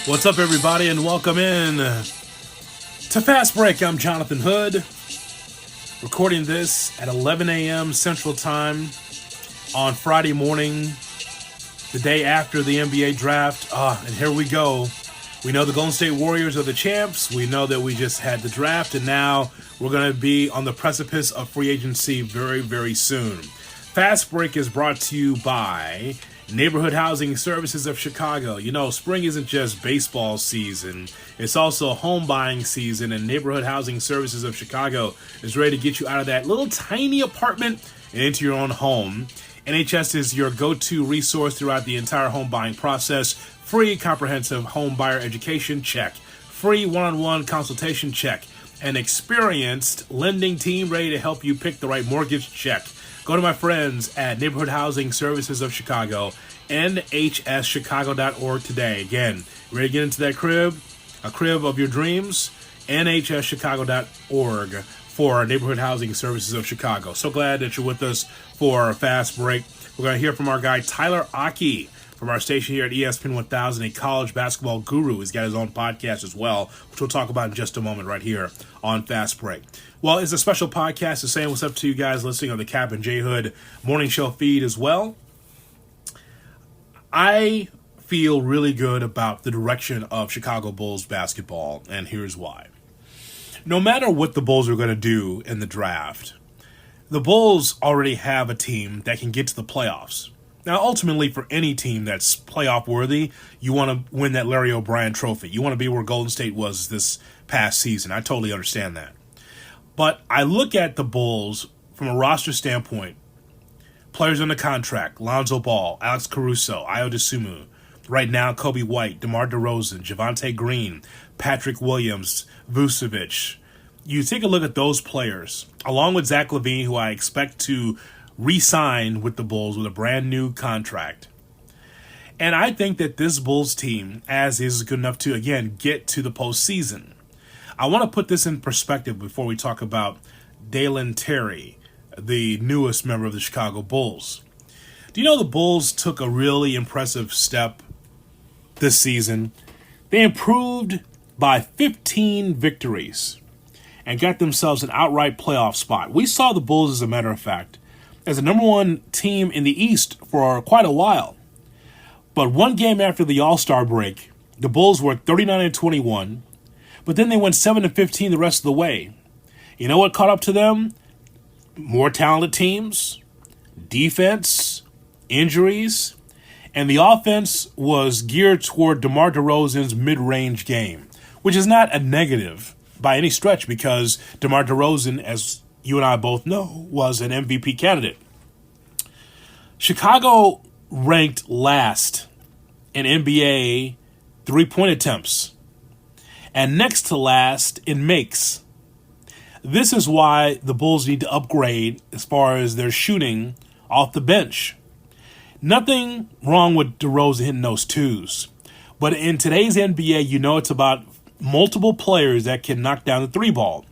What's up, everybody, and welcome in to Fast Break. I'm Jonathan Hood, recording this at 11 a.m. Central Time on Friday morning, the day after the NBA draft. And here we go. We know the Golden State Warriors are the champs. We know that we just had the draft, and now we're going to be on the precipice of free agency very, very soon. Fast Break is brought to you by Neighborhood Housing Services of Chicago. You know, spring isn't just baseball season. It's also home buying season, and Neighborhood Housing Services of Chicago is ready to get you out of that little tiny apartment and into your own home. NHS is your go-to resource throughout the entire home buying process. Free comprehensive home buyer education, check. Free one-on-one consultation, check. An experienced lending team ready to help you pick the right mortgage, check. Go to my friends at Neighborhood Housing Services of Chicago, nhschicago.org today. Again, ready to get into that crib, a crib of your dreams, nhschicago.org for Neighborhood Housing Services of Chicago. So glad that you're with us for a fast break. We're going to hear from our guy, Tyler Aki, from our station here at ESPN 1000, a college basketball guru. He's got his own podcast as well, which we'll talk about in just a moment right here on Fast Break. Well, it's a special podcast to saying what's up to you guys listening on the Cap and J Hood morning show feed as well. I feel really good about the direction of Chicago Bulls basketball, and here's why. No matter what the Bulls are going to do in the draft, the Bulls already have a team that can get to the playoffs. Now, ultimately, for any team that's playoff worthy, you want to win that Larry O'Brien trophy. You want to be where Golden State was this past season. I totally understand that. But I look at the Bulls from a roster standpoint. Players under contract: Lonzo Ball, Alex Caruso, Ayo Dosunmu. Right now, Kobe White, DeMar DeRozan, Javonte Green, Patrick Williams, Vucevic. You take a look at those players, along with Zach LaVine, who I expect to re-sign with the Bulls with a brand new contract. And I think that this Bulls team, as is, good enough to, again, get to the postseason. I want to put this in perspective before we talk about Dalen Terry, the newest member of the Chicago Bulls. Do you know the Bulls took a really impressive step this season? They improved by 15 victories and got themselves an outright playoff spot. We saw the Bulls, as a matter of fact, as the number one team in the East for quite a while. But one game after the All-Star break, the Bulls were 39-21, but then they went 7-15 the rest of the way. You know what caught up to them? More talented teams, defense, injuries, and the offense was geared toward DeMar DeRozan's mid-range game, which is not a negative by any stretch because DeMar DeRozan, as you and I both know, was an MVP candidate. Chicago ranked last in NBA three-point attempts and next to last in makes. This is why the Bulls need to upgrade as far as their shooting off the bench. Nothing wrong with DeRozan hitting those twos, but in today's NBA, you know it's about multiple players that can knock down the three ball.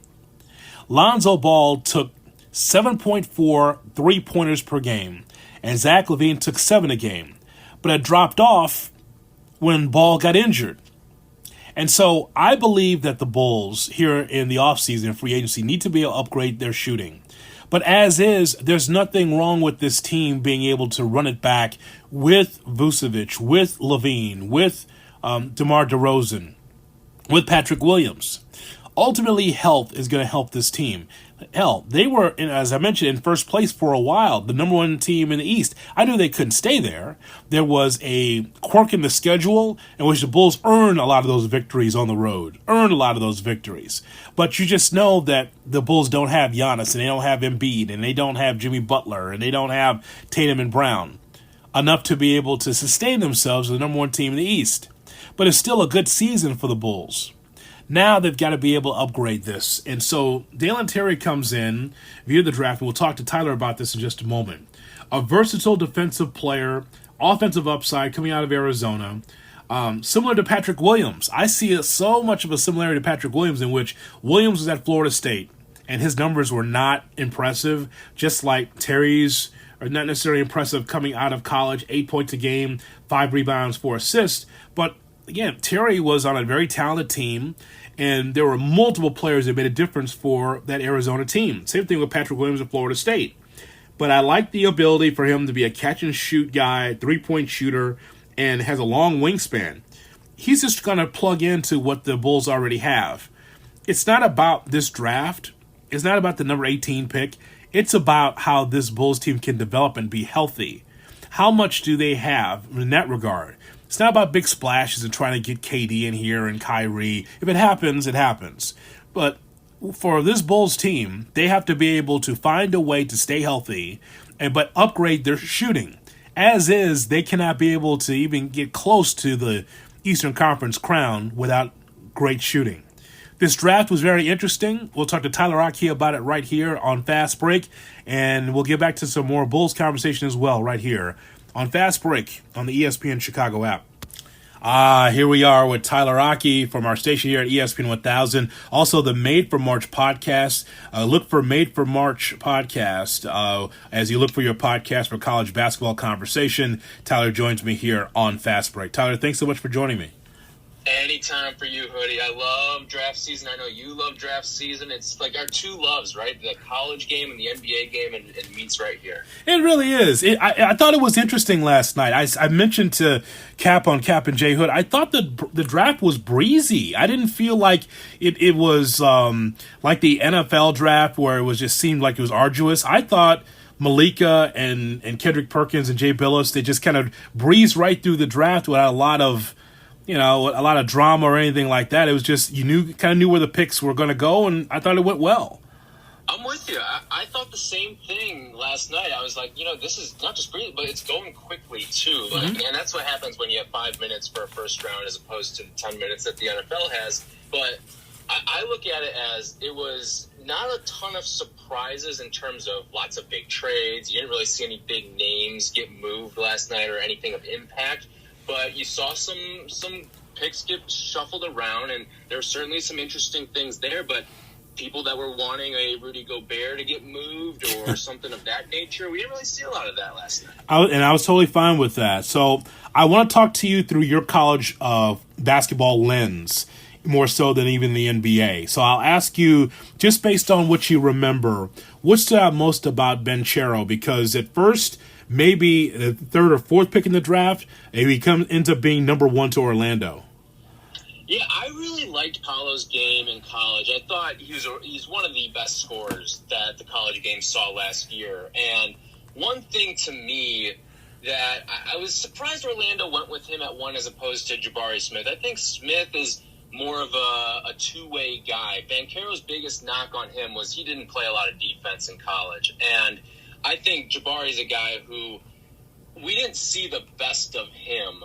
Lonzo Ball took 7.4 three-pointers per game, and Zach LaVine took 7 a game. But it dropped off when Ball got injured. And so I believe that the Bulls here in the offseason free agency need to be able to upgrade their shooting. But as is, there's nothing wrong with this team being able to run it back with Vucevic, with LaVine, with DeMar DeRozan, with Patrick Williams. Ultimately, health is going to help this team. Hell, they were, as I mentioned, in first place for a while, the number one team in the East. I knew they couldn't stay there. There was a quirk in the schedule in which the Bulls earned a lot of those victories on the road, But you just know that the Bulls don't have Giannis, and they don't have Embiid, and they don't have Jimmy Butler, and they don't have Tatum and Brown, enough to be able to sustain themselves as the number one team in the East. But it's still a good season for the Bulls. Now they've got to be able to upgrade this. And so Dalen Terry comes in via the draft, and we'll talk to Tyler about this in just a moment. A versatile defensive player, offensive upside coming out of Arizona, similar to Patrick Williams. I see so much of a similarity to Patrick Williams, in which Williams was at Florida State, and his numbers were not impressive, just like Terry's are not necessarily impressive coming out of college, 8 points a game, 5 rebounds, 4 assists, but again, Terry was on a very talented team, and there were multiple players that made a difference for that Arizona team. Same thing with Patrick Williams at Florida State. But I like the ability for him to be a catch-and-shoot guy, three-point shooter, and has a long wingspan. He's just going to plug into what the Bulls already have. It's not about this draft. It's not about the number 18 pick. It's about how this Bulls team can develop and be healthy. How much do they have in that regard? It's not about big splashes and trying to get KD in here and Kyrie. If it happens, it happens. But for this Bulls team, they have to be able to find a way to stay healthy, but upgrade their shooting. As is, they cannot be able to even get close to the Eastern Conference crown without great shooting. This draft was very interesting. We'll talk to Tyler Aki about it right here on Fast Break, and we'll get back to some more Bulls conversation as well right here on Fast Break on the ESPN Chicago app. Here we are with Tyler Aki from our station here at ESPN 1000. Also, the Made for March podcast. Look for Made for March podcast as you look for your podcast for college basketball conversation. Tyler joins me here on Fast Break. Tyler, thanks so much for joining me. Anytime for you, Hoodie. I love draft season. I know you love draft season. It's like our two loves, right? The college game and the NBA game, and it meets right here. It really is. I thought it was interesting last night. I mentioned to Cap on Cap and J Hood, I thought the draft was breezy. I didn't feel like it was like the NFL draft where it was just seemed like it was arduous. I thought Malika and Kendrick Perkins and Jay Billis, they just kind of breezed right through the draft without a lot of drama or anything like that. It was just, you kind of knew where the picks were going to go, and I thought it went well. I'm with you. I thought the same thing last night. I was like, this is not just breathing, but it's going quickly, too. Like, and that's what happens when you have 5 minutes for a first round as opposed to the 10 minutes that the NFL has. But I look at it as it was not a ton of surprises in terms of lots of big trades. You didn't really see any big names get moved last night or anything of impact. But you saw some picks get shuffled around, and there were certainly some interesting things there. But people that were wanting a Rudy Gobert to get moved or something of that nature, we didn't really see a lot of that last night. I was totally fine with that. So I want to talk to you through your college basketball lens, more so than even the NBA. So I'll ask you, just based on what you remember, what stood out most about Banchero? Because at first, maybe the third or fourth pick in the draft, he ends up being number one to Orlando. Yeah, I really liked Paolo's game in college. I thought he's one of the best scorers that the college game saw last year. And one thing to me that I was surprised Orlando went with him at one as opposed to Jabari Smith. I think Smith is more of a two-way guy. Banchero's biggest knock on him was he didn't play a lot of defense in college. And I think Jabari's a guy who we didn't see the best of him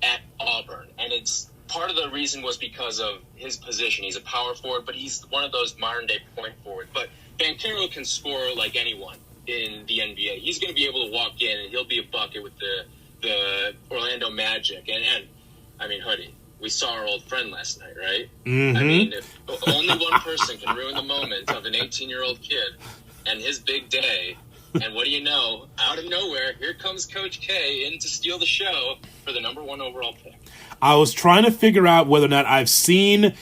at Auburn. And it's part of the reason was because of his position. He's a power forward, but he's one of those modern-day point forward. But Banchero can score like anyone in the NBA. He's going to be able to walk in, and he'll be a bucket with the Orlando Magic. And I mean, Hoodie, we saw our old friend last night, right? Mm-hmm. I mean, if only one person can ruin the moment of an 18-year-old kid and his big day. And what do you know? Out of nowhere, here comes Coach K in to steal the show for the number one overall pick. I was trying to figure out whether or not I've seen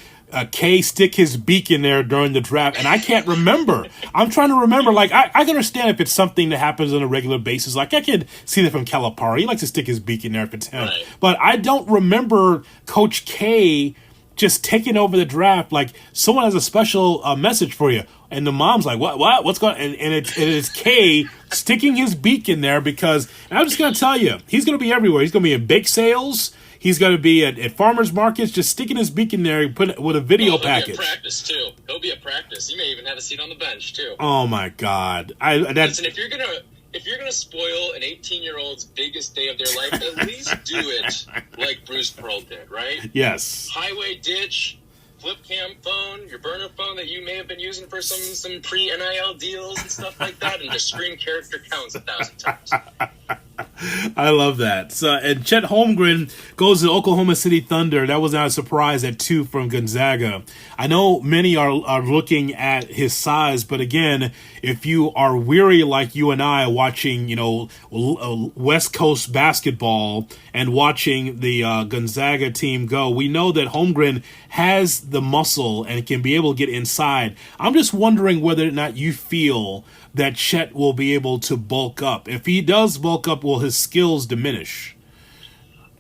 K stick his beak in there during the draft, and I can't remember. I'm trying to remember. Like, I can understand if it's something that happens on a regular basis. Like, I can see that from Calipari. He likes to stick his beak in there if it's him. Right. But I don't remember Coach K just taking over the draft. Like, someone has a special message for you. And the mom's like, what's going on? And it is K sticking his beak in there because, and I'm just going to tell you, he's going to be everywhere. He's going to be in bake sales. He's going to be at farmers markets, just sticking his beak in there with a video package. He'll be at practice, too. He'll be at practice. He may even have a seat on the bench, too. Oh, my God. Listen, if you're gonna spoil an 18-year-old's biggest day of their life, at least do it like Bruce Pearl did, right? Yes. Highway ditch, flip cam phone, your burner phone that you may have been using for some pre-NIL deals and stuff like that, and just screen character counts 1,000 times. I love that. So, and Chet Holmgren goes to Oklahoma City Thunder. That was not a surprise at 2 from Gonzaga. I know many are looking at his size, but again, if you are weary like you and I watching, West Coast basketball and watching the Gonzaga team go, we know that Holmgren has the muscle and can be able to get inside. I'm just wondering whether or not you feel that Chet will be able to bulk up. If he does bulk up, will his skills diminish?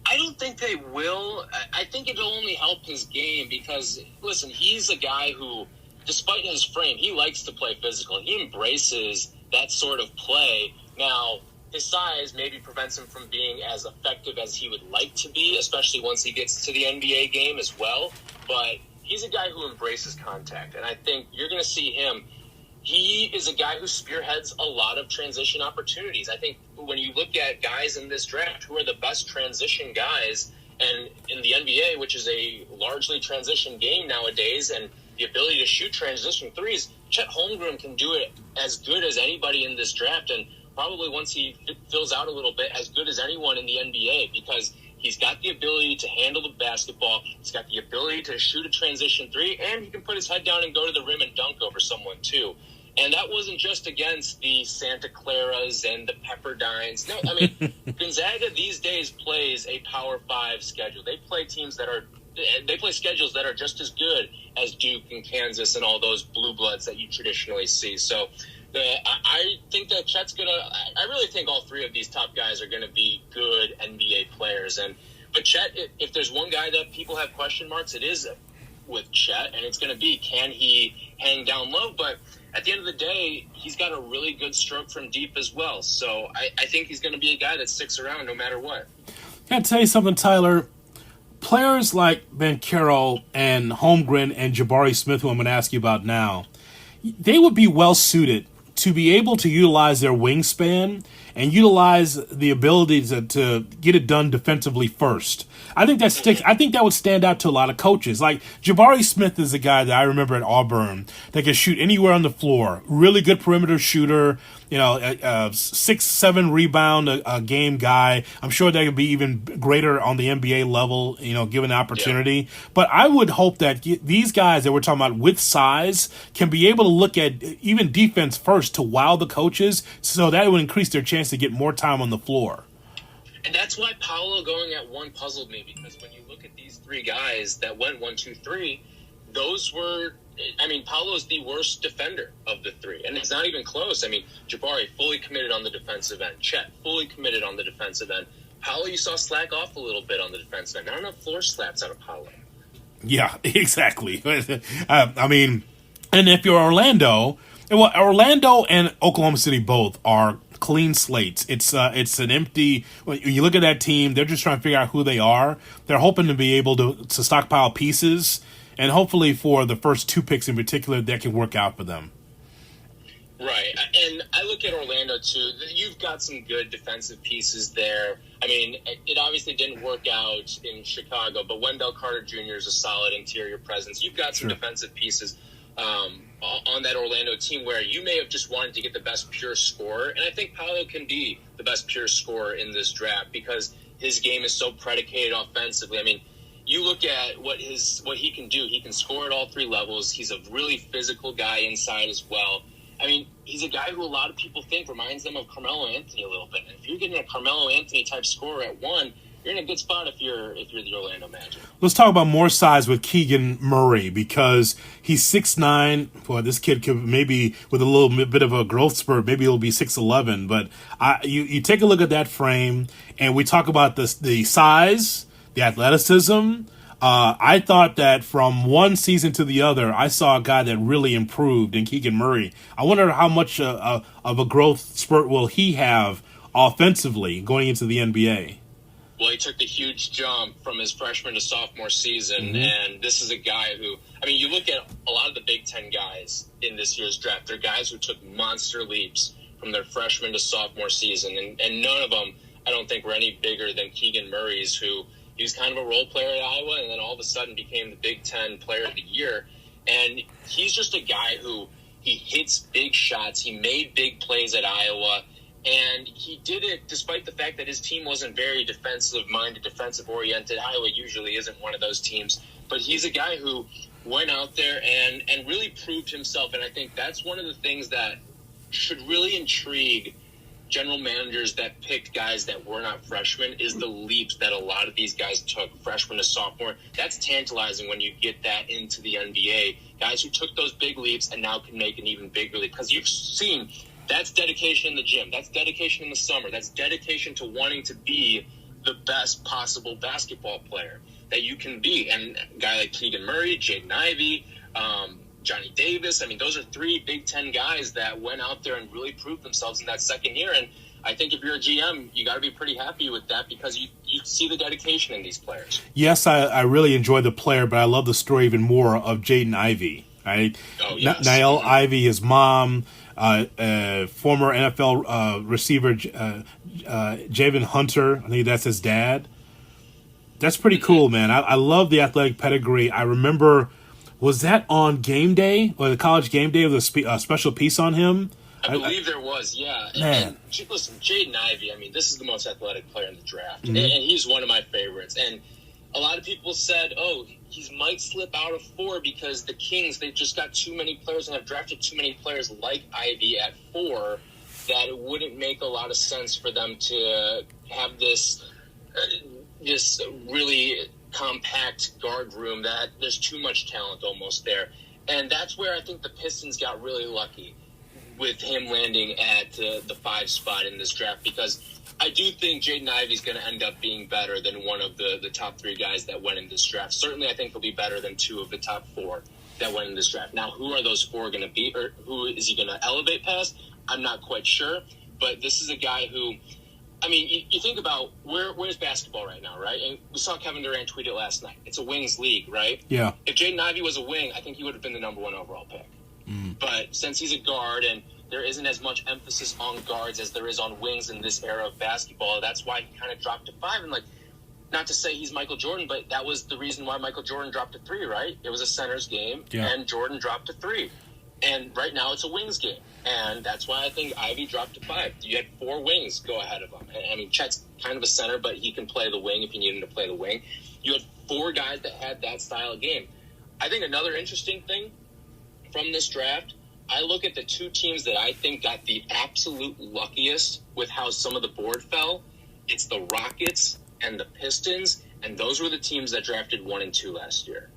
I don't think they will. I think it'll only help his game because, listen, he's a guy who, despite his frame, he likes to play physical. He embraces that sort of play. Now, his size maybe prevents him from being as effective as he would like to be, especially once he gets to the NBA game as well. But he's a guy who embraces contact, and I think you're going to see him. He is a guy who spearheads a lot of transition opportunities. I think when you look at guys in this draft who are the best transition guys, and in the NBA, which is a largely transition game nowadays, and the ability to shoot transition threes, Chet Holmgren can do it as good as anybody in this draft, and probably once he fills out a little bit, as good as anyone in the NBA, because he's got the ability to handle the basketball, he's got the ability to shoot a transition three, and he can put his head down and go to the rim and dunk over someone too. And that wasn't just against the Santa Claras and the Pepperdines. No, I mean, Gonzaga these days plays a Power 5 schedule. They play schedules that are just as good as Duke and Kansas and all those blue bloods that you traditionally see. So I think that Chet's I really think all three of these top guys are gonna be good NBA players. But Chet, if there's one guy that people have question marks, it is with Chet, and it's gonna be, can he hang down low? But at the end of the day, he's got a really good stroke from deep as well. So I think he's going to be a guy that sticks around no matter what. Can I tell you something, Tyler? Players like Banchero and Holmgren and Jabari Smith, who I'm going to ask you about now, they would be well suited to be able to utilize their wingspan and utilize the ability to get it done defensively first. I think that sticks. I think that would stand out to a lot of coaches. Like Jabari Smith is a guy that I remember at Auburn that can shoot anywhere on the floor. Really good perimeter shooter. 6-7 rebound a game guy. I'm sure that could be even greater on the NBA level, given the opportunity. Yeah. But I would hope that these guys that we're talking about with size can be able to look at even defense first to wow the coaches, so that would increase their chance to get more time on the floor. And that's why Paolo going at 1 puzzled me, because when you look at these three guys that went 1, 2, 3, those were, Paolo's the worst defender of the three. And it's not even close. Jabari fully committed on the defensive end. Chet fully committed on the defensive end. Paolo, you saw slack off a little bit on the defensive end. Not enough floor slaps out of Paolo. Yeah, exactly. And if you're Orlando and Oklahoma City both are clean slates. It's an empty. When you look at that team, they're just trying to figure out who they are. They're hoping to be able to stockpile pieces, and hopefully for the first 2 picks in particular, that can work out for them. Right, and I look at Orlando too. You've got some good defensive pieces there. It obviously didn't work out in Chicago, but Wendell Carter Jr. is a solid interior presence. You've got some defensive pieces on that Orlando team where you may have just wanted to get the best pure scorer, and I think Paolo can be the best pure scorer in this draft because his game is so predicated offensively. You look at what he can do. He can score at all 3 levels. He's a really physical guy inside as well. He's a guy who a lot of people think reminds them of Carmelo Anthony a little bit. And if you're getting a Carmelo Anthony type scorer at 1, you're in a good spot if you're the Orlando Magic. Let's talk about more size with Keegan Murray, because he's 6'9". Boy, this kid could maybe, with a little bit of a growth spurt, maybe he'll be 6'11". But you take a look at that frame, and we talk about the size, the athleticism. I thought that from one season to the other, I saw a guy that really improved in Keegan Murray. I wonder how much of a growth spurt will he have offensively going into the NBA. Well, he took the huge jump from his freshman to sophomore season, and this is a guy who, you look at a lot of the Big Ten guys in this year's draft. They're guys who took monster leaps from their freshman to sophomore season, and none of them, I don't think, were any bigger than Keegan Murray's, who he was kind of a role player at Iowa, and then all of a sudden became the Big Ten Player of the Year. And he's just a guy who he hits big shots. He made big plays at Iowa. And he did it despite the fact that his team wasn't very defensive-minded, defensive-oriented. Iowa usually isn't one of those teams. But he's a guy who went out there and really proved himself. And I think that's one of the things that should really intrigue general managers that picked guys that were not freshmen, is the leaps that a lot of these guys took, freshman to sophomore. That's tantalizing when you get that into the NBA. Guys who took those big leaps and now can make an even bigger leap. Because you've seen that's dedication in the gym. That's dedication in the summer. That's dedication to wanting to be the best possible basketball player that you can be. And a guy like Keegan Murray, Jaden Ivey, Johnny Davis, I mean, those are 3 Big Ten guys that went out there and really proved themselves in that second year. And I think if you're a GM, you got to be pretty happy with that because you see the dedication in these players. Yes, I really enjoy the player, but I love the story even more of Jaden Ivey. Right? Oh, yes. Niall Ivey, his mom, former NFL receiver Javon Hunter. I think that's his dad. That's pretty cool, man. I love the athletic pedigree. I remember, was that on game day or the college game day with a special piece on him? I believe there was, yeah. Man. And listen, Jaden Ivey, I mean, this is the most athletic player in the draft. Mm-hmm. And he's one of my favorites. And a lot of people said, he might slip out of 4 because the Kings, they've just got too many players and have drafted too many players like Ivey at 4 that it wouldn't make a lot of sense for them to have this really compact guard room that there's too much talent almost there. And that's where I think the Pistons got really lucky with him landing at the 5 spot in this draft, because I do think Jaden Ivey's going to end up being better than one of the top 3 guys that went in this draft. Certainly, I think he'll be better than 2 of the top 4 that went in this draft. Now, who are those 4 going to be, or who is he going to elevate past? I'm not quite sure, but this is a guy who, I mean, you think about where's basketball right now, right? And we saw Kevin Durant tweet it last night. It's a wings league, right? Yeah. If Jaden Ivey was a wing, I think he would have been the number 1 overall pick. But since he's a guard and there isn't as much emphasis on guards as there is on wings in this era of basketball, that's why he kind of dropped to 5. And, not to say he's Michael Jordan, but that was the reason why Michael Jordan dropped to 3, right? It was a center's game, and Jordan dropped to 3. And right now it's a wings game. And that's why I think Ivey dropped to 5. You had 4 wings go ahead of him. I mean, Chet's kind of a center, but he can play the wing if you need him to play the wing. You had 4 guys that had that style of game. I think another interesting thing from this draft, I look at the 2 teams that I think got the absolute luckiest with how some of the board fell. It's the Rockets and the Pistons, and those were the teams that drafted 1 and 2 last year.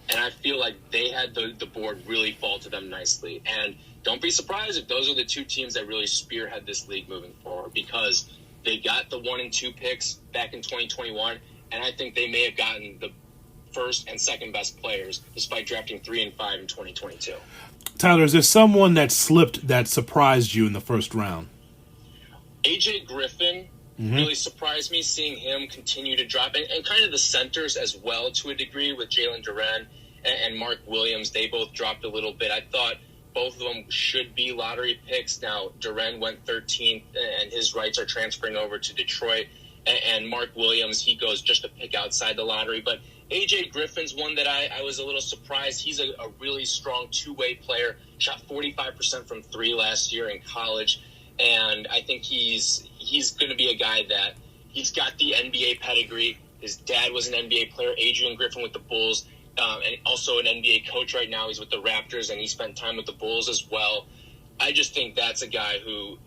And I feel like they had the board really fall to them nicely. And don't be surprised if those are the 2 teams that really spearhead this league moving forward, because they got the 1 and 2 picks back in 2021, and I think they may have gotten the first and second best players despite drafting 3 and 5 in 2022. Tyler, is there someone that slipped that surprised you in the first round? AJ Griffin really surprised me, seeing him continue to drop. And kind of the centers as well to a degree with Jalen Duran and Mark Williams. They both dropped a little bit. I thought both of them should be lottery picks. Now, Duran went 13th, and his rights are transferring over to Detroit. And Mark Williams, he goes just a pick outside the lottery. But AJ Griffin's one that I was a little surprised. He's a really strong two-way player. Shot 45% from 3 last year in college. And I think he's going to be a guy that he's got the NBA pedigree. His dad was an NBA player, Adrian Griffin with the Bulls, and also an NBA coach right now. He's with the Raptors, and he spent time with the Bulls as well. I just think that's a guy who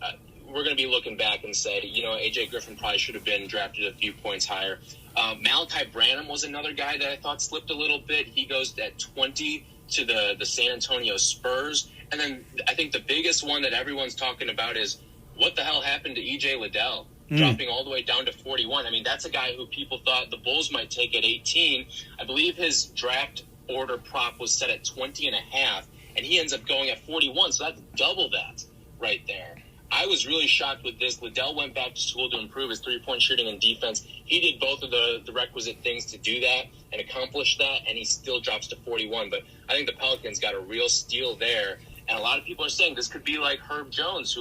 we're going to be looking back and say, AJ Griffin probably should have been drafted a few points higher. Malachi Branham was another guy that I thought slipped a little bit. He goes at 20 to the San Antonio Spurs. And then I think the biggest one that everyone's talking about is what the hell happened to E.J. Liddell, dropping all the way down to 41. I mean, that's a guy who people thought the Bulls might take at 18. I believe his draft order prop was set at 20 and a half, and he ends up going at 41, so that's double that right there. I was really shocked with this. Liddell went back to school to improve his three-point shooting and defense. He did both of the requisite things to do that and accomplish that, and he still drops to 41. But I think the Pelicans got a real steal there, and a lot of people are saying this could be like Herb Jones,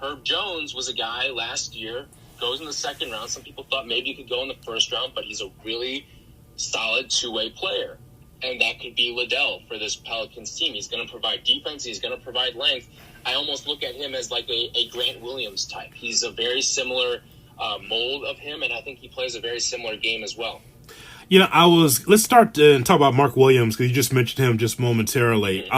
Herb Jones was a guy last year, goes in the second round. Some people thought maybe he could go in the first round, but he's a really solid two-way player. And that could be Liddell for this Pelicans team. He's going to provide defense. He's going to provide length. I almost look at him as like a Grant Williams type. He's a very similar mold of him, and I think he plays a very similar game as well. You know, let's start and talk about Mark Williams, because you just mentioned him just momentarily.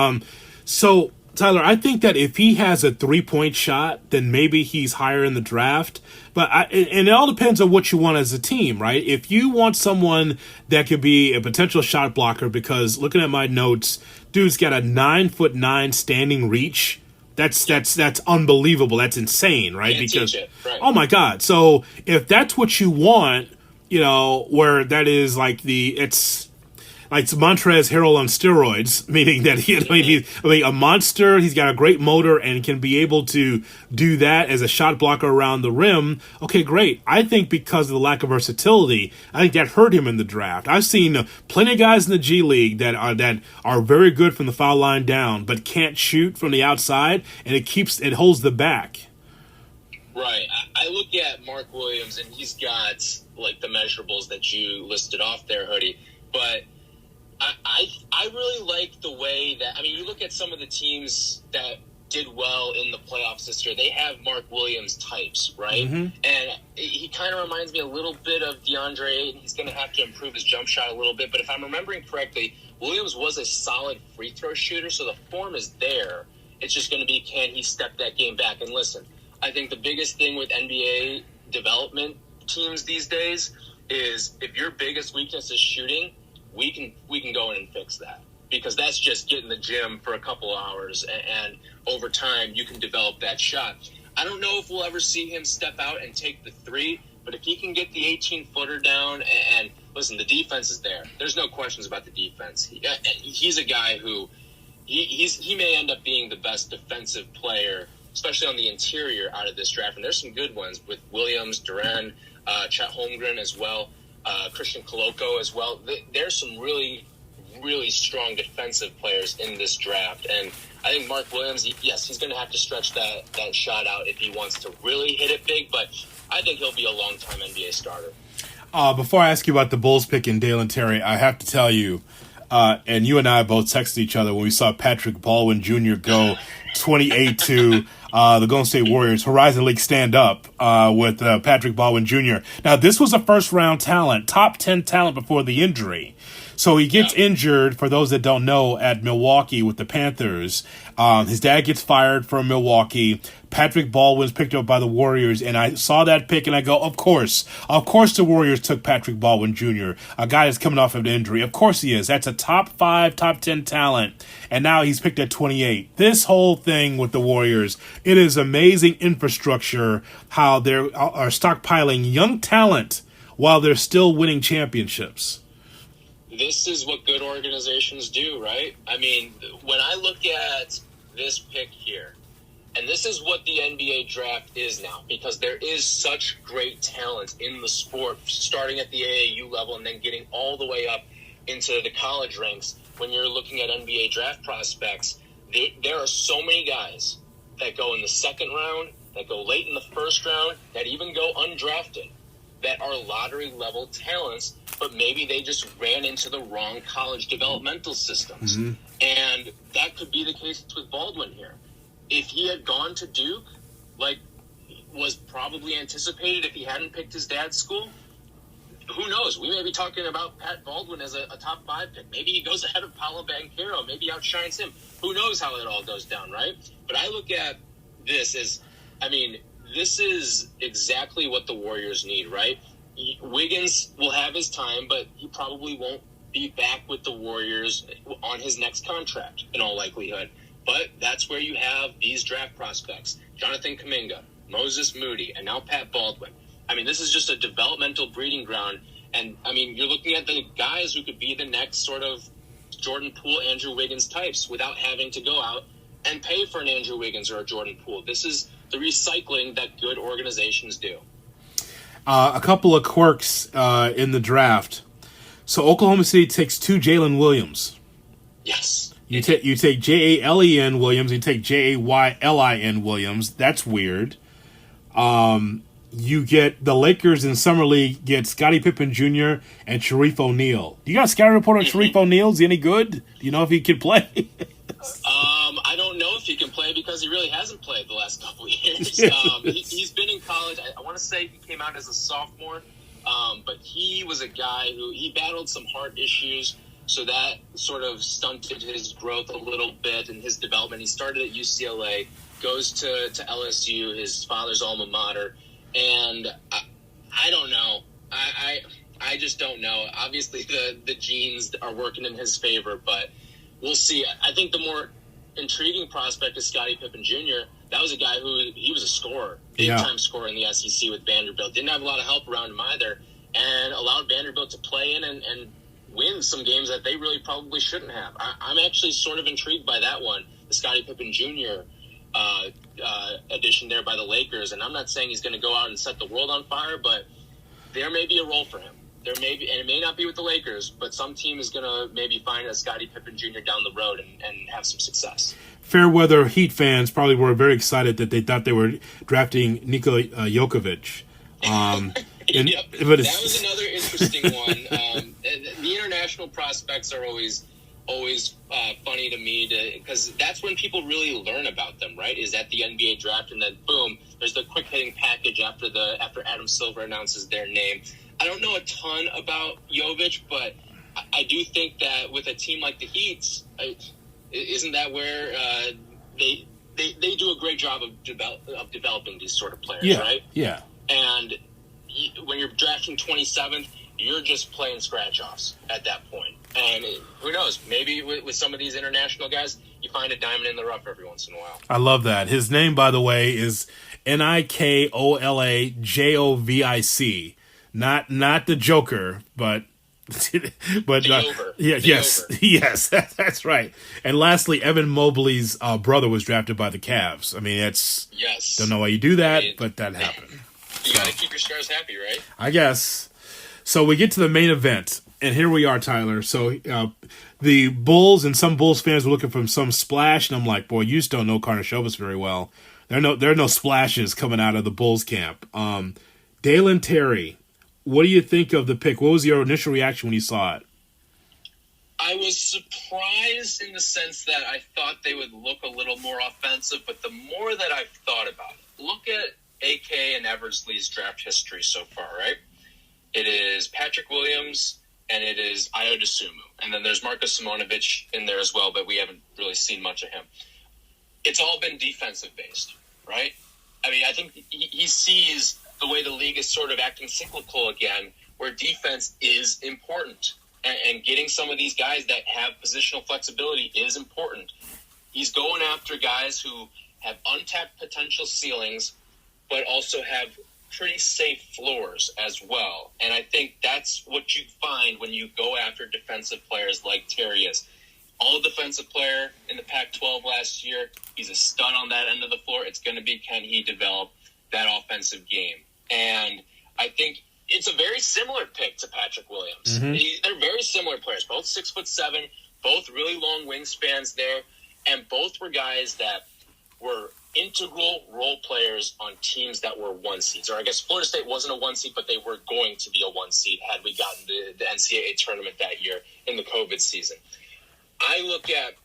So, Tyler, I think that if he has a 3-point shot, then maybe he's higher in the draft. But and it all depends on what you want as a team, right? If you want someone that could be a potential shot blocker, because looking at my notes, dude's got a 9'9" standing reach. That's unbelievable. That's insane, right? Because right. Oh my God. So if that's what you want, you know, where that is like it's like Montrezl Harrell on steroids, meaning that he's a monster. He's got a great motor and can be able to do that as a shot blocker around the rim. Okay, great. I think because of the lack of versatility, I think that hurt him in the draft. I've seen plenty of guys in the G League that are very good from the foul line down, but can't shoot from the outside, and it holds them back. Right. I look at Mark Williams, and he's got like the measurables that you listed off there, Hoodie, but I really like the way that, I mean, you look at some of the teams that did well in the playoffs this year, they have Mark Williams types, right? Mm-hmm. And he kind of reminds me a little bit of DeAndre Ayton. He's going to have to improve his jump shot a little bit, but if I'm remembering correctly, Williams was a solid free throw shooter, so the form is there. It's just going to be, can he step that game back? And listen, I think the biggest thing with NBA development teams these days is if your biggest weakness is shooting, we can go in and fix that, because that's just get in the gym for a couple hours, and over time you can develop that shot. I don't know if we'll ever see him step out and take the three, but if he can get the 18-footer down, and listen, the defense is there. There's no questions about the defense. He's a guy who he may end up being the best defensive player, especially on the interior, out of this draft. And there's some good ones with Williams, Duran, Chet Holmgren as well. Christian Coloco as well. There's some really, really strong defensive players in this draft. And I think Mark Williams, he's going to have to stretch that shot out if he wants to really hit it big. But I think he'll be a long-time NBA starter. Before I ask you about the Bulls picking Dalen Terry, I have to tell you, and you and I both texted each other when we saw Patrick Baldwin Jr. go 28 to the Golden State Warriors. Horizon League stand up with Patrick Baldwin Jr. Now, this was a first-round talent, top 10 talent before the injury. So he gets injured, for those that don't know, at Milwaukee with the Panthers. His dad gets fired from Milwaukee. Patrick Baldwin's picked up by the Warriors, and I saw that pick, and I go, of course the Warriors took Patrick Baldwin Jr., a guy that's coming off of an injury. Of course he is. That's a top 5, top 10 talent, and now he's picked at 28. This whole thing with the Warriors, it is amazing infrastructure, how they are stockpiling young talent while they're still winning championships. This is what good organizations do, right? I mean, when I look at this pick here, and this is what the NBA draft is now, because there is such great talent in the sport, starting at the AAU level and then getting all the way up into the college ranks. When you're looking at NBA draft prospects, there are so many guys that go in the second round, that go late in the first round, that even go undrafted, that are lottery-level talents, but maybe they just ran into the wrong college developmental systems. Mm-hmm. And that could be the case with Baldwin here. If he had gone to Duke, like was probably anticipated if he hadn't picked his dad's school, who knows? We may be talking about Pat Baldwin as a top 5 pick. Maybe he goes ahead of Paolo Banchero. Maybe outshines him. Who knows how it all goes down, right? But I look at this as, this is exactly what the Warriors need, right? Wiggins will have his time, but he probably won't be back with the Warriors on his next contract, in all likelihood. But that's where you have these draft prospects. Jonathan Kuminga, Moses Moody, and now Pat Baldwin. This is just a developmental breeding ground. And, you're looking at the guys who could be the next sort of Jordan Poole, Andrew Wiggins types without having to go out and pay for an Andrew Wiggins or a Jordan Poole. This is the recycling that good organizations do. A couple of quirks in the draft. So Oklahoma City takes 2 Jalen Williams. Yes. You take Jalen Williams. You take Jaylin Williams. That's weird. You get the Lakers in Summer League get Scottie Pippen Jr. and Shareef O'Neal. You got a scouting report on Shareef O'Neal? Is he any good? Do you know if he can play? I don't know if he can play. play because he really hasn't played the last couple of years. He's been in college. I want to say he came out as a sophomore, but he was a guy who he battled some heart issues, so that sort of stunted his growth a little bit and his development. He started at UCLA, goes to LSU, his father's alma mater, and I don't know. I just don't know. Obviously, the genes are working in his favor, but we'll see. I think the more intriguing prospect is Scottie Pippen Jr. That was a guy he was a scorer, big-time scorer in the SEC with Vanderbilt. Didn't have a lot of help around him either, and allowed Vanderbilt to play in and win some games that they really probably shouldn't have. I'm actually sort of intrigued by that one, the Scottie Pippen Jr. Addition there by the Lakers. And I'm not saying he's going to go out and set the world on fire, but there may be a role for him. There may be, and it may not be with the Lakers, but some team is going to maybe find a Scottie Pippen Jr. down the road and have some success. Fairweather Heat fans probably were very excited that they thought they were drafting Nikola Jokovic. Yep. That was another interesting one. The international prospects are always funny to me because that's when people really learn about them, right? Is at the NBA draft, and then boom, there's the quick hitting package after Adam Silver announces their name. I don't know a ton about Jovic, but I do think that with a team like the Heat, isn't that where they do a great job of developing these sort of players, right? Yeah. And when you're drafting 27th, you're just playing scratch-offs at that point. And who knows, maybe with some of these international guys, you find a diamond in the rough every once in a while. I love that. His name, by the way, is Nikolajovic. Not the Joker, but yes, that's right. And lastly, Evan Mobley's brother was drafted by the Cavs. I mean, don't know why you do that, but that happened. You got to keep your stars happy, right? I guess. So we get to the main event, and here we are, Tyler. So the Bulls and some Bulls fans were looking for some splash, and I'm like, boy, you just don't know Karnisovas very well. There are no splashes coming out of the Bulls camp. Dalen Terry, what do you think of the pick? What was your initial reaction when you saw it? I was surprised in the sense that I thought they would look a little more offensive, but the more that I've thought about it, look at AK and Eversley's draft history so far, right? It is Patrick Williams and it is Ayo Dosunmu. And then there's Marcus Simonovic in there as well, but we haven't really seen much of him. It's all been defensive-based, right? I mean, I think he sees the way the league is sort of acting cyclical again, where defense is important. And getting some of these guys that have positional flexibility is important. He's going after guys who have untapped potential ceilings, but also have pretty safe floors as well. And I think that's what you find when you go after defensive players like Terry is. All-defensive player in the Pac-12 last year. He's a stud on that end of the floor. It's going to be, can he develop that offensive game? And I think it's a very similar pick to Patrick Williams. Mm-hmm. They're very similar players, both 6'7", both really long wingspans there, and both were guys that were integral role players on teams that were one seeds. Or I guess Florida State wasn't a one seed, but they were going to be a one seed had we gotten the NCAA tournament that year in the COVID season. I look at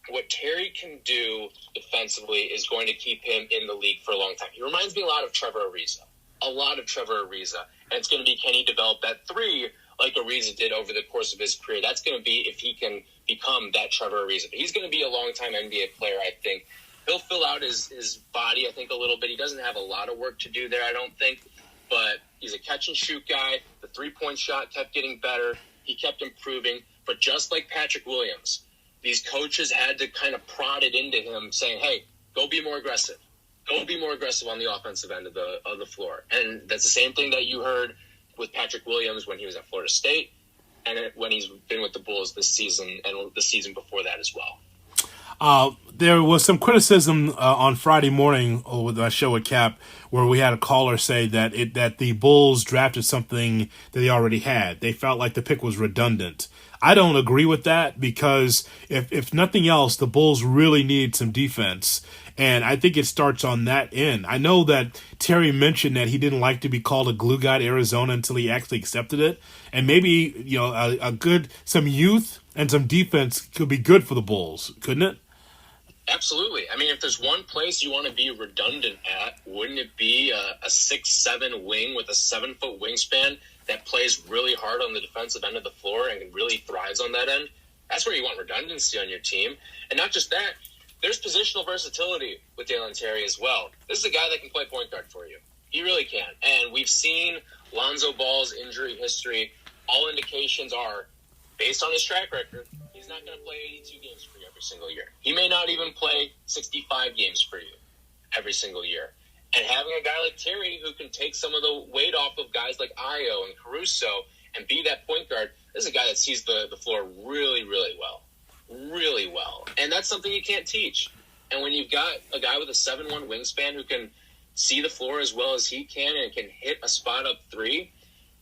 what Terry can do defensively is going to keep him in the league for a long time. He reminds me a lot of Trevor Ariza. And it's going to be, can he develop that three like Ariza did over the course of his career? That's going to be if he can become that Trevor Ariza. But he's going to be a long-time NBA player, I think. He'll fill out his body, I think, a little bit. He doesn't have a lot of work to do there, I don't think. But he's a catch-and-shoot guy. The three-point shot kept getting better. He kept improving. But just like Patrick Williams, these coaches had to kind of prod it into him, saying, hey, go be more aggressive. Go be more aggressive on the offensive end of the floor. And that's the same thing that you heard with Patrick Williams when he was at Florida State and when he's been with the Bulls this season and the season before that as well. There was some criticism on Friday morning with our show at Cap where we had a caller say that the Bulls drafted something that they already had. They felt like the pick was redundant. I don't agree with that because if nothing else, the Bulls really need some defense. And I think it starts on that end. I know that Terry mentioned that he didn't like to be called a glue guy at Arizona until he actually accepted it. And maybe, some youth and some defense could be good for the Bulls, couldn't it? Absolutely. I mean, if there's one place you want to be redundant at, wouldn't it be a 6'7" wing with a 7-foot wingspan that plays really hard on the defensive end of the floor and really thrives on that end? That's where you want redundancy on your team. And not just that, there's positional versatility with Dalen Terry as well. This is a guy that can play point guard for you. He really can. And we've seen Lonzo Ball's injury history. All indications are, based on his track record, he's not going to play 82 games for you every single year. He may not even play 65 games for you every single year. And having a guy like Terry who can take some of the weight off of guys like Ayo and Caruso and be that point guard, this is a guy that sees the floor really, really well. Really well. And that's something you can't teach. And when you've got a guy with a 7'1" wingspan who can see the floor as well as he can and can hit a spot up three,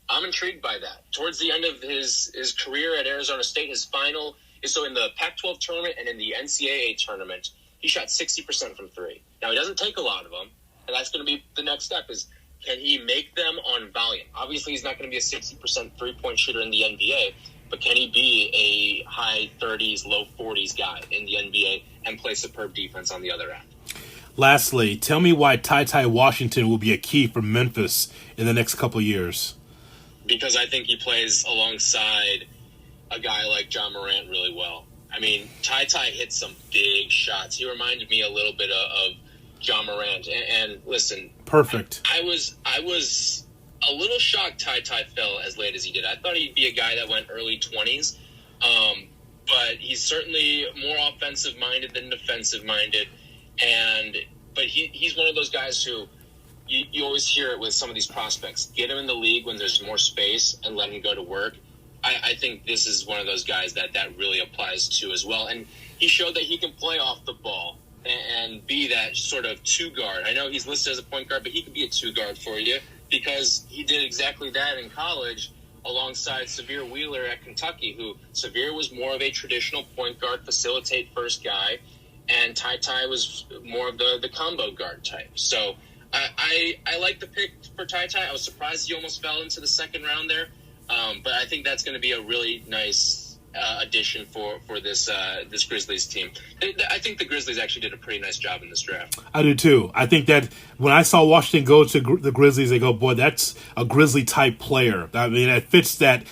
I'm intrigued by that. Towards the end of his career at Arizona State, his final is so in the Pac-12 tournament and in the NCAA tournament, he shot 60% from three. Now, he doesn't take a lot of them, and that's going to be the next step is, can he make them on volume? Obviously, he's not going to be a 60% three-point shooter in the NBA, but can he be a high 30s, low 40s guy in the NBA and play superb defense on the other end? Lastly, tell me why Ty Washington will be a key for Memphis in the next couple of years. Because I think he plays alongside a guy like John Morant really well. I mean, Ty hits some big shots. He reminded me a little bit of John Morant. And listen, perfect. I was a little shocked Ty Fell as late as he did. I thought he'd be a guy that went early 20s, but he's certainly more offensive-minded than defensive-minded. But he's one of those guys who you always hear it with some of these prospects. Get him in the league when there's more space and let him go to work. I think this is one of those guys that really applies to as well. And he showed that he can play off the ball and be that sort of two-guard. I know he's listed as a point guard, but he could be a two-guard for you because he did exactly that in college alongside Severe Wheeler at Kentucky, who Severe was more of a traditional point guard, facilitate first guy, and Ty was more of the combo guard type. So I like the pick for Ty. I was surprised he almost fell into the second round there, but I think that's going to be a really nice addition for this Grizzlies team. I think the Grizzlies actually did a pretty nice job in this draft. I do too. I think that when I saw Washington go to the Grizzlies, I go, boy, that's a Grizzly type player. I mean, it fits that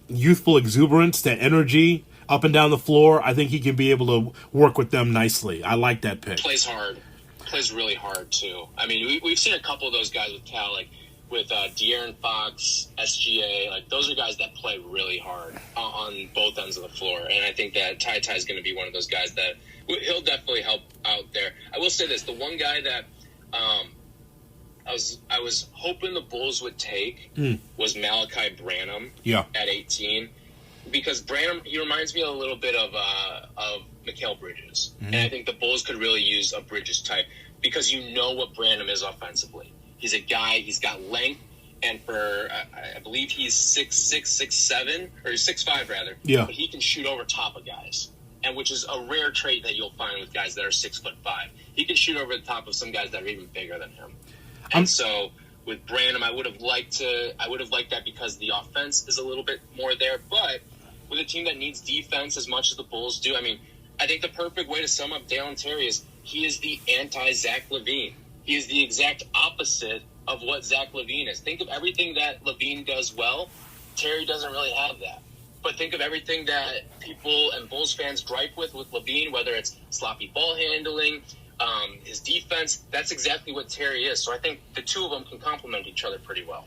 youthful exuberance, that energy up and down the floor. I think he can be able to work with them nicely. I like that pick. Plays hard. Plays really hard too. I mean, we've seen a couple of those guys with Cal, like with De'Aaron Fox, SGA. Like those are guys that play really hard on both ends of the floor. And I think that Ty is going to be one of those guys that he'll definitely help out there. I will say this: the one guy that I was hoping the Bulls would take was Malachi Branham. Yeah. At 18. Because Branham, he reminds me a little bit of Mikal Bridges. Mm-hmm. And I think the Bulls could really use a Bridges type because you know what Branham is offensively. He's a guy, he's got length, and for, I believe he's 6'6", 6'7", or 6'5", rather. Yeah. But he can shoot over top of guys, and which is a rare trait that you'll find with guys that are 6'5". He can shoot over the top of some guys that are even bigger than him. And so with Branham, I would have liked that because the offense is a little bit more there, but with a team that needs defense as much as the Bulls do, I mean, I think the perfect way to sum up Dalen Terry is he is the anti-Zach LaVine. He is the exact opposite of what Zach LaVine is. Think of everything that LaVine does well. Terry doesn't really have that. But think of everything that people and Bulls fans gripe with LaVine, whether it's sloppy ball handling, his defense. That's exactly what Terry is. So I think the two of them can complement each other pretty well.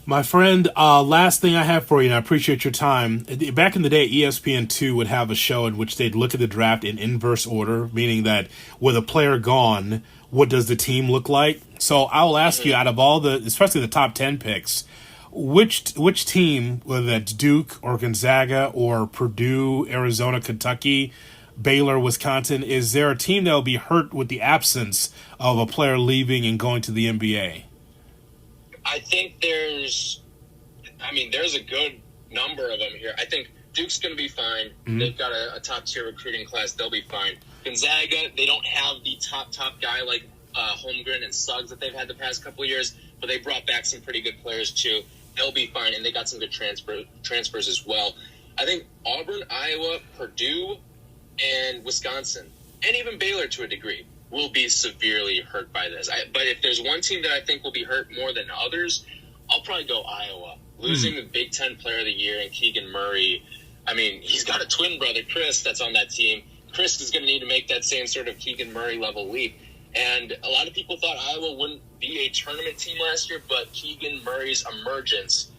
My friend, last thing I have for you, and I appreciate your time. Back in the day, ESPN2 would have a show in which they'd look at the draft in inverse order, meaning that with a player gone, what does the team look like? So I'll ask you, out of all especially the top 10 picks, which team, whether that's Duke or Gonzaga or Purdue, Arizona, Kentucky, Baylor, Wisconsin, is there a team that will be hurt with the absence of a player leaving and going to the NBA? I think there's a good number of them here. I think Duke's going to be fine. Mm-hmm. They've got a top-tier recruiting class. They'll be fine. Gonzaga, they don't have the top guy like Holmgren and Suggs that they've had the past couple of years, but they brought back some pretty good players too. They'll be fine, and they got some good transfers as well. I think Auburn, Iowa, Purdue, and Wisconsin. and even Baylor to a degree, will be severely hurt by this. But if there's one team that I think will be hurt more than others, I'll probably go Iowa. Losing the Big Ten Player of the Year and Keegan Murray, I mean, he's got a twin brother, Chris, that's on that team. Chris is going to need to make that same sort of Keegan Murray level leap. And a lot of people thought Iowa wouldn't be a tournament team last year, but Keegan Murray's emergence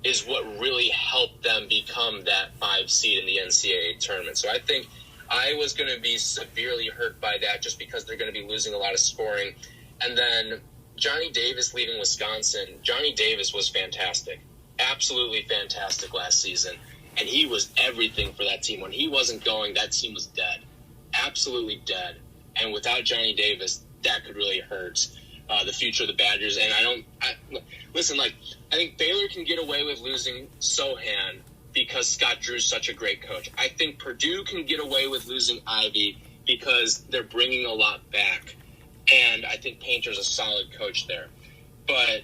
is what really helped them become that 5 seed in the NCAA tournament. So I think Iowa's going to be severely hurt by that just because they're going to be losing a lot of scoring. And then Johnny Davis leaving Wisconsin. Johnny Davis was fantastic, absolutely fantastic last season. And he was everything for that team. When he wasn't going, that team was dead, absolutely dead. And without Johnny Davis, that could really hurt the future of the Badgers. And I think Baylor can get away with losing Sohan because Scott Drew's such a great coach. I think Purdue can get away with losing Ivy because they're bringing a lot back. And I think Painter's a solid coach there. But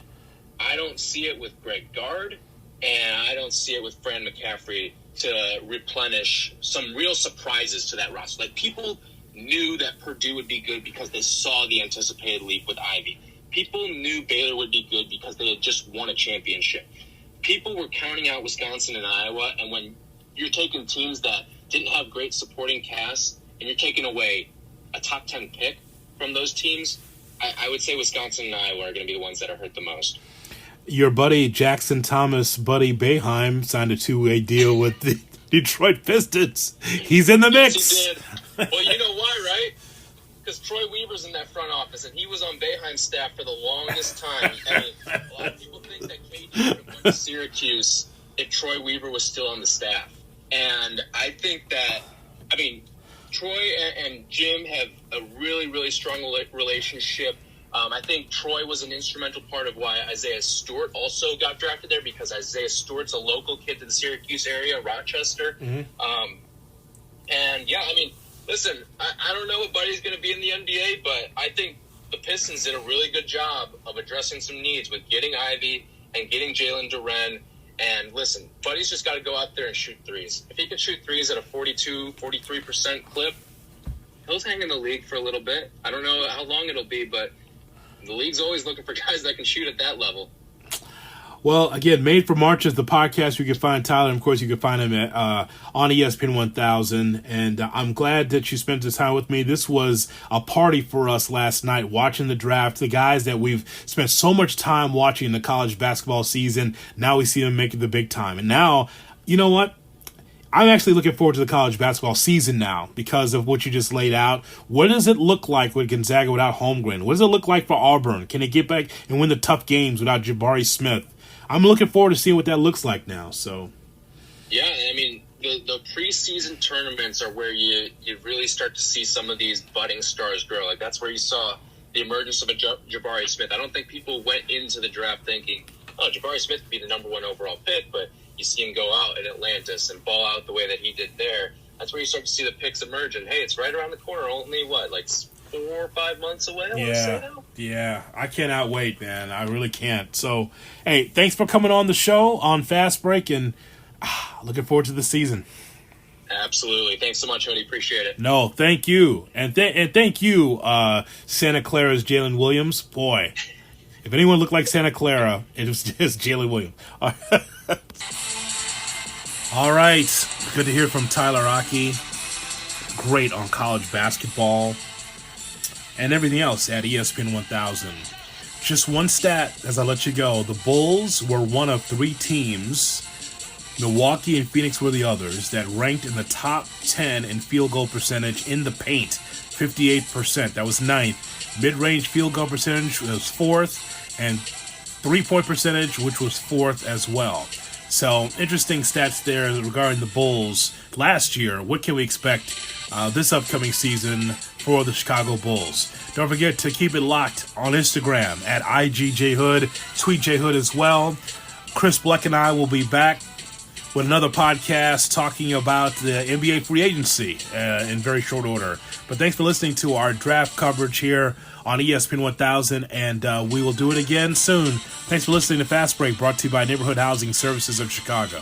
I don't see it with Greg Gard, and I don't see it with Fran McCaffrey to replenish some real surprises to that roster. Like, people knew that Purdue would be good because they saw the anticipated leap with Ivy. People knew Baylor would be good because they had just won a championship. People were counting out Wisconsin and Iowa, and when you're taking teams that didn't have great supporting casts and you're taking away a top 10 pick from those teams, I would say Wisconsin and Iowa are going to be the ones that are hurt the most. Your buddy Jackson Thomas, Buddy Boeheim, signed a 2-way deal with the Detroit Pistons. He's in the mix. Yes, he did. Well, you know why, right? Because Troy Weaver's in that front office, and he was on Boeheim's staff for the longest time. I mean, a lot of people think that KD would have went to Syracuse if Troy Weaver was still on the staff. And I think that, I mean, Troy and Jim have a really, really strong relationship. I think Troy was an instrumental part of why Isaiah Stewart also got drafted there, because Isaiah Stewart's a local kid to the Syracuse area, Rochester. Mm-hmm. And, yeah, I mean, listen, I don't know what Buddy's going to be in the NBA, but I think the Pistons did a really good job of addressing some needs with getting Ivy and getting Jalen Duran. And listen, Buddy's just got to go out there and shoot threes. If he can shoot threes at a 43% clip, he'll hang in the league for a little bit. I don't know how long it'll be, but the league's always looking for guys that can shoot at that level. Well, again, Made for March is the podcast. You can find Tyler, and of course, you can find him at, on ESPN 1000. And I'm glad that you spent this time with me. This was a party for us last night, watching the draft. The guys that we've spent so much time watching in the college basketball season, now we see them making the big time. And now, you know what? I'm actually looking forward to the college basketball season now because of what you just laid out. What does it look like with Gonzaga without Holmgren? What does it look like for Auburn? Can it get back and win the tough games without Jabari Smith? I'm looking forward to seeing what that looks like now. So, yeah, I mean, the preseason tournaments are where you really start to see some of these budding stars grow. Like, that's where you saw the emergence of a Jabari Smith. I don't think people went into the draft thinking, oh, Jabari Smith could be the number 1 overall pick, but you see him go out at Atlantis and ball out the way that he did there. That's where you start to see the picks emerge. And, hey, it's right around the corner. Only, like 4 or 5 months away, I want to say now? Yeah. I cannot wait, man. I really can't. So, hey, thanks for coming on the show on Fast Break, and looking forward to the season. Absolutely. Thanks so much, Hody. Appreciate it. No, thank you. And thank you, Santa Clara's Jalen Williams. Boy, if anyone looked like Santa Clara, it was just Jalen Williams. All right. Good to hear from Tyler Aki. Great on college basketball and everything else at ESPN 1000. Just one stat as I let you go. The Bulls were one of 3 teams, Milwaukee and Phoenix were the others, that ranked in the top 10 in field goal percentage in the paint, 58%. That was 9th. Mid-range field goal percentage was 4th, and three-point percentage, which was 4th as well. So, interesting stats there regarding the Bulls last year. What can we expect this upcoming season for the Chicago Bulls? Don't forget to keep it locked on Instagram at IGJHood, tweet JHood as well. Chris Bleck and I will be back with another podcast talking about the NBA free agency in very short order. But thanks for listening to our draft coverage here on ESPN 1000, and we will do it again soon. Thanks for listening to Fast Break, brought to you by Neighborhood Housing Services of Chicago.